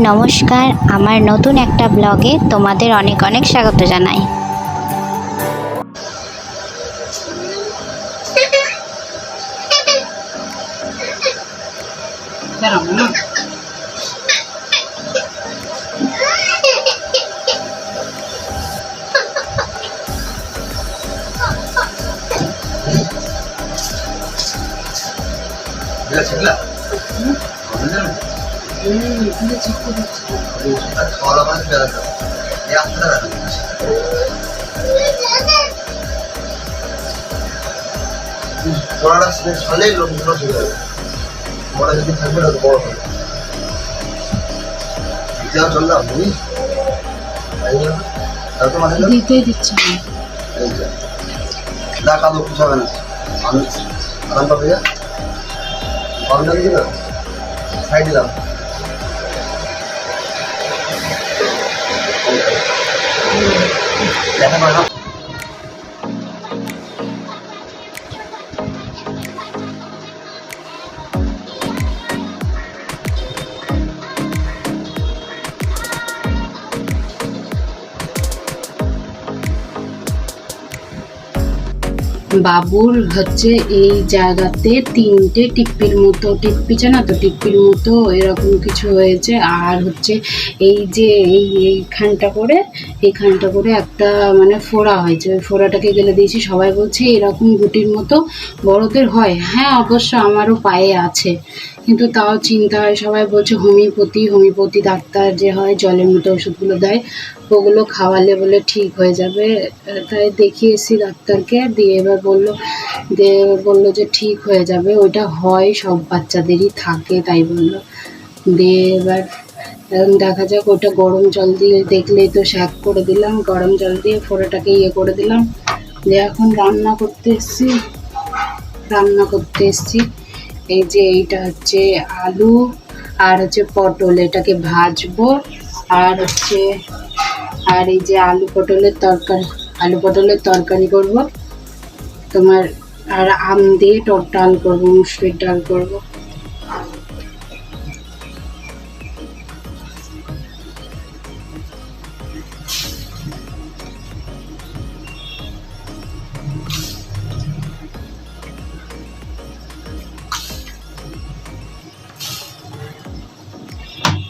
নমস্কার, আমার নতুন একটা ব্লগে তোমাদের অনেক অনেক স্বাগত জানাই। পড়াটা শেষ হলেই লোকগুলো চলে যাবে। পড়া যদি থাকবে না তো বড় হবে। যা চললাম বুঝি দিতেই দিচ্ছে না কাদো কিছু হবে না। আমি আরাম পাবে যা কম লাগছে না সাইড দিলাম। দেখা পায় না বাবুর হচ্ছে এই জায়গাতে তিনটে টিপ্পির মতো, টিপ্পি জানা তো, টিপ্পির মতো এরকম কিছু হয়েছে। আর হচ্ছে এই যে এইখানটা করে একটা মানে ফোড়া হয়েছে, ওই ফোড়াটাকে গেলে দিয়েছি। সবাই বলছে এরকম গুটির মতো বড়দের হয়। হ্যাঁ অবশ্য আমারও পায়ে আছে, কিন্তু তাও চিন্তা হয়। সবাই বলছে হোমিওপ্যাথি ডাক্তার যে হয় জলের মতো ওষুধগুলো দেয়, ওগুলো খাওয়ালে বলে ঠিক হয়ে যাবে। তাই দেখিয়েছি ডাক্তারকে, দিয়ে এবার বললো যে ঠিক হয়ে যাবে, ওইটা হয় সব বাচ্চাদেরই থাকে তাই বললো। দিয়ে এবার দেখা যাক, ওটা গরম জল দিয়ে দেখলেই তো শ্যাক করে দিলাম, গরম জল দিয়ে ফোড়াটাকে করে দিলাম। দিয়ে এখন রান্না করতে এসছি। এই যে এইটা হচ্ছে আলু আর হচ্ছে পটল, এটাকে ভাজবো। আর এই যে আলু পটলের তরকারি করব তোমার। আর আম দিয়ে টক ডাল করবো, মুসুরির ডাল করবো।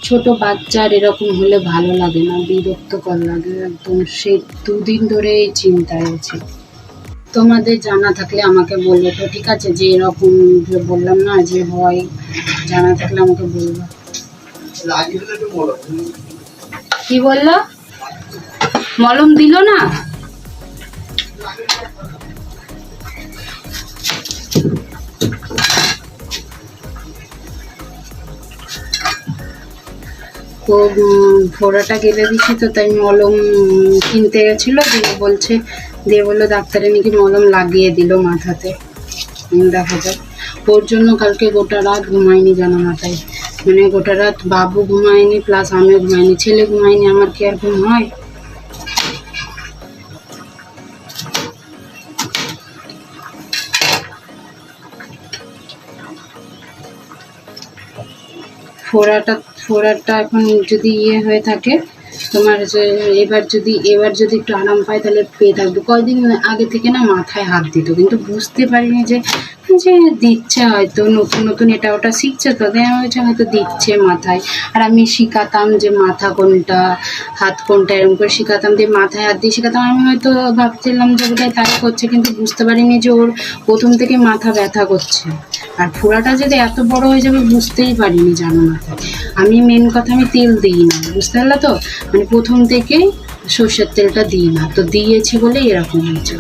ছোট বাচ্চার এরকম হলে ভালো লাগে না, বিরক্তকর লাগে একদম। সেই দুদিন ধরে এই চিন্তায় আছে। তোমাদের জানা থাকলে আমাকে বলবে তো, ঠিক আছে? যে এরকম যে বললাম না যে হয়, জানা থাকলে আমাকে বলবে। কি বললো? মলম দিল না? তো ফোড়াটা গেলে দিচ্ছি তো, তাই মলম কিনতে গেছিলো। দিয়ে বললো ডাক্তারে নাকি মলম লাগিয়ে দিল মাথাতে। দেখা যাক। ওর জন্য কালকে গোটা রাত ঘুমায়নি জানো মাথায়, মানে গোটা রাত বাবু ঘুমায়নি, প্লাস আমিও ঘুমায়নি। ছেলে ঘুমায়নি, আমার কি আর ঘুম হয়? ফোড়াটা এখন যদি হয়ে থাকে তোমার, এবার যদি একটু আরাম পায় তাহলে পেয়ে থাকবে। কয়দিন আগে থেকে না মাথায় হাত দিত, কিন্তু বুঝতে পারিনি যে দিচ্ছে হয়তো, নতুন এটা ওটা শিখছে তো, হয়েছে হয়তো দিচ্ছে মাথায়। আর আমি শিখাতাম যে মাথা কোনটা হাত কোনটা, এরকম করে শিখাতাম, দিয়ে মাথায় হাত দিয়ে শিখাতাম। আমি হয়তো ভাবছিলাম যে বোধহয় তাই করছে, কিন্তু বুঝতে পারিনি যে ওর প্রথম থেকে মাথা ব্যথা করছে। আর ফোড়াটা যদি এত বড় হয়ে যাবে বুঝতেই পারিনি জানো মাথায়। আমি মেন কথা, আমি তেল দিই না, বুঝতে পারলে তো? মানে প্রথম থেকেই সর্ষের তেলটা দিই না, তো দিয়েছি বলে এরকম হয়েছে।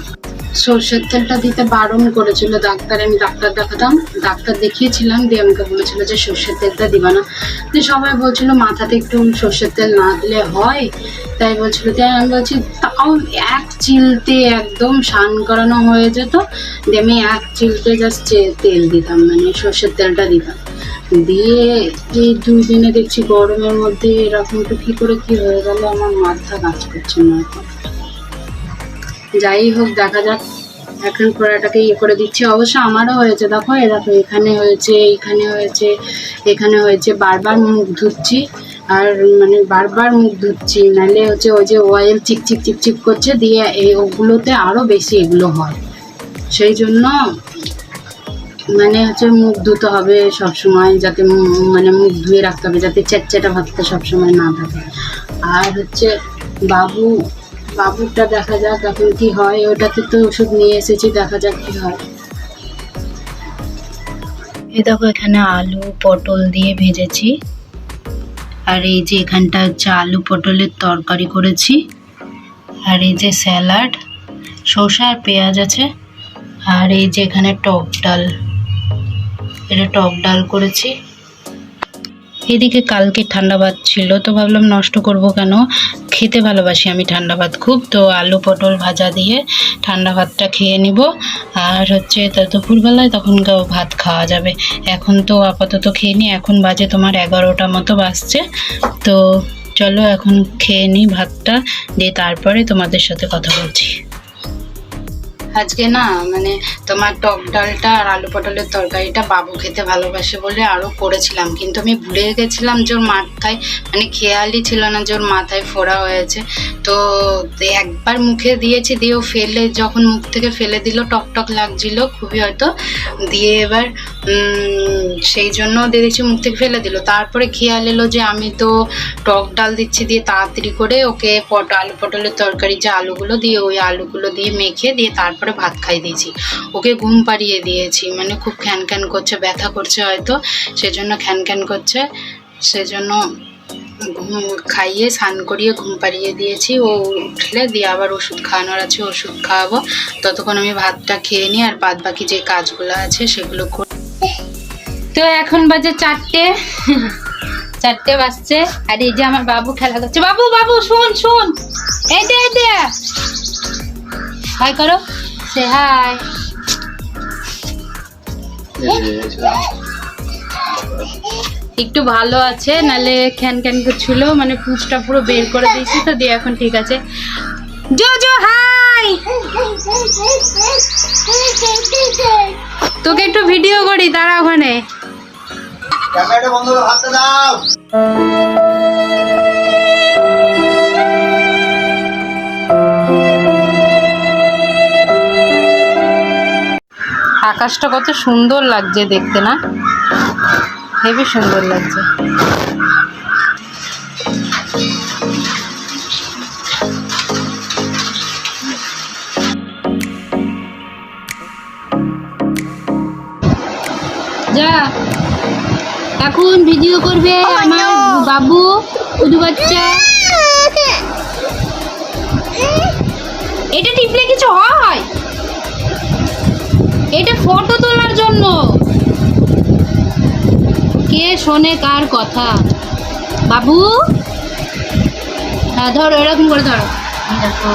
সর্ষের তেলটা দিতে বারণ করেছিল ডাক্তার। আমি ডাক্তার দেখিয়েছিলাম, দিয়ে আমাকে বলেছিল যে সর্ষের তেলটা দিবা না। দিয়ে সবাই বলছিল মাথাতে একটু সর্ষের তেল না দিলে হয়, তাই বলছিল। তাই আমি বলছি তাও এক চিলতে একদম স্নান করানো হয়ে যেত, দিয়ে আমি এক চিলতে জাস্ট তেল দিতাম, মানে সর্ষের তেলটা দিতাম। দিয়ে এই 2 দিনে দেখছি গরমের মধ্যে এরকম তো কী করে কী হয়ে গেল, আমার মাথা কাজ করছে না এখন। যাই হোক, দেখা যাক। এখন ফোড়াটাকে করে দিচ্ছি। অবশ্য আমারও হয়েছে, দেখো এখানে হয়েছে, এখানে হয়েছে, বারবার মুখ ধুচ্ছি, আর মানে বারবার মুখ ধুচ্ছি, নাহলে হচ্ছে ওই যে অয়েল চিকচিক চিকচিক করছে, দিয়ে ওগুলোতে আরও বেশি এগুলো হয়। সেই জন্য মানে হচ্ছে মুখ ধুতে হবে সবসময়, যাতে মানে মুখ ধুয়ে রাখতে হবে, যাতে চ্যাটচ্যাটা ভাবতে সবসময় না থাকে। আর হচ্ছে বাবুরটা দেখা যাক এখন কি হয়। ওটাতে তো ওষুধ নিয়ে এসেছি, দেখা যাক কি হয়। এই দেখো এখানে আলু পটল দিয়ে ভেজেছি, আর এই যে এখানটা হচ্ছে আলু পটলের তরকারি করেছি, আর এই যে স্যালাড, শসা আর পেঁয়াজ আছে, আর এই যে এখানে টক ডাল, এটা টক ডাল করেছি। এদিকে কালকে ঠান্ডা ভাত ছিল, তো ভাবলাম নষ্ট করব কেন, খেতে ভালোবাসি আমি ঠান্ডা ভাত খুব। তো আলু পটল ভাজা দিয়ে ঠান্ডা ভাতটা খেয়ে নিব। আর হচ্ছে দুপুরবেলায় তখন ভাত খাওয়া যাবে। এখন তো আপাতত খেয়ে নিই, এখন বাজে তোমার 11টা মতো বাজছে। তো চলো এখন খেয়ে নিই ভাতটা, দিয়ে তারপরে তোমাদের সাথে কথা বলছি। আজকে না মানে তোমার টক ডালটা আর আলু পটলের তরকারিটা বাবু খেতে ভালোবাসে বলে আরও করেছিলাম, কিন্তু আমি ভুলে গেছিলাম যে ওর মাথায় মানে খেয়ালই ছিল না যে ওর মাথায় ফোড়া হয়েছে। তো একবার মুখে দিয়েছি, দিয়েও ফেলে, যখন মুখ থেকে ফেলে দিল টক টক লাগছিল খুবই হয়তো, দিয়ে এবার সেই জন্য দিয়ে দিচ্ছি, মুখ থেকে ফেলে দিল। তারপরে খেয়াল এলো যে আমি তো টক ডাল দিচ্ছি, দিয়ে তাড়াতাড়ি করে ওকে আলু পটলের তরকারি যে আলুগুলো দিয়ে ওই আলুগুলো দিয়ে মেখে দিয়ে তারপরে ভাত খাই দিয়েছি। ওকে ঘুম পাড়িয়ে দিয়েছি, মানে খুব খ্যান খ্যান করছে, ব্যথা করছে হয়তো সেজন্য খ্যান খ্যান করছে, সেজন্য খাইয়ে স্নান করিয়ে ঘুম পাড়িয়ে দিয়েছি। ও উঠলে দিয়ে আবার ওষুধ খাওয়ানোর আছে, ওষুধ খাওয়াবো। ততক্ষণ আমি ভাতটা খেয়ে নিই আর বাদ বাকি যে কাজগুলো আছে সেগুলো করি। তো এখন বাজে 4টে বাজছে, আর এই যে আমার বাবু খেলা করছে। বাবু বাবু শুন শুন, এই দে হাই করো, সে হাই। একটু ভালো আছে, নালে খ্যান খ্যান করছিল, মানে পুঁচটা পুরো বের করে দিয়েছি, তো দিয়ে এখন ঠিক আছে। জো হাই, তোকে একটু ভিডিও করি, দাঁড়া ওখানে। ক্যামেরাটা বন্ধ করে হাতটা দাও। আকাশটা কত সুন্দর লাগছে দেখতে, না হেবি সুন্দর লাগছে। যা এখন ভিডিও করবে আমার বাবু কুদু বাচ্চা। এটা টিপলে কিছু হয়? এটা ফটো তোলার জন্য। কে শোনে কার কথা? বাবু হ্যাঁ ধরো, এরকম করে ধরো, দেখো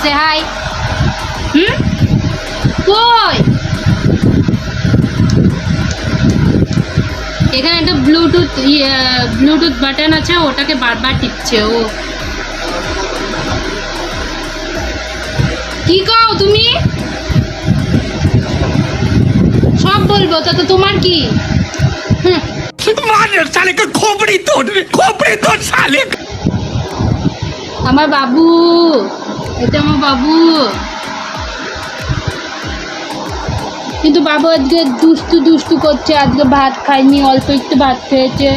সে হাই। কই এখানে একটা ব্লুটুথ বাটন আছে, ওটাকে বারবার টিপছে ও। কি কও তুমি? সব বলবো, তা তো তোমার কি? আমার বাবু, এটা আমার বাবু। কিন্তু বাবু আজকে দুষ্টু করছে, আজকে ভাত খায়নি, অল্প একটু ভাত খেয়েছে,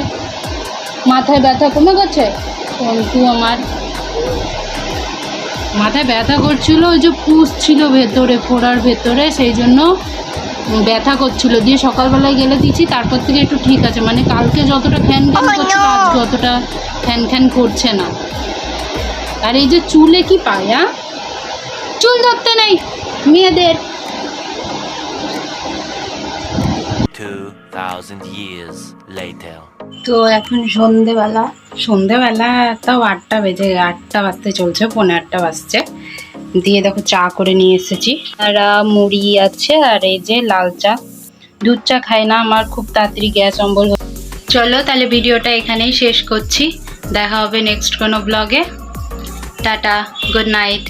মাথায় ব্যথা কমে গেছে। কিন্তু আমার মাথায় ব্যথা করছিল, ওই যে পুষ ছিল ভেতরে, ফোড়ার ভেতরে, সেই জন্য ব্যথা করছিল। দিয়ে সকালবেলায় গেলে দিয়েছি, তারপর থেকে একটু ঠিক আছে, মানে কালকে যতটা খ্যান খ্যান করছিল আজকে অতটা খ্যান খ্যান করছে না। আর এই যে চুলে কি পায়, চুল ধরতে নেই মেয়েদের। 2000 years later. তো এখন সন্ধেবেলা তাও 8টা বেজে, 8টা বাজতে চলছে, 8:15 বাজছে। দিয়ে দেখো চা করে নিয়ে এসেছি, আর মুড়ি আছে, আর এই যে লাল চা। দুধ চা খাই না, আমার খুব তাড়াতাড়ি গ্যাস অম্বল। চলো তাহলে ভিডিওটা এখানেই শেষ করছি, দেখা হবে নেক্সট কোনো ব্লগে। Tata, good night.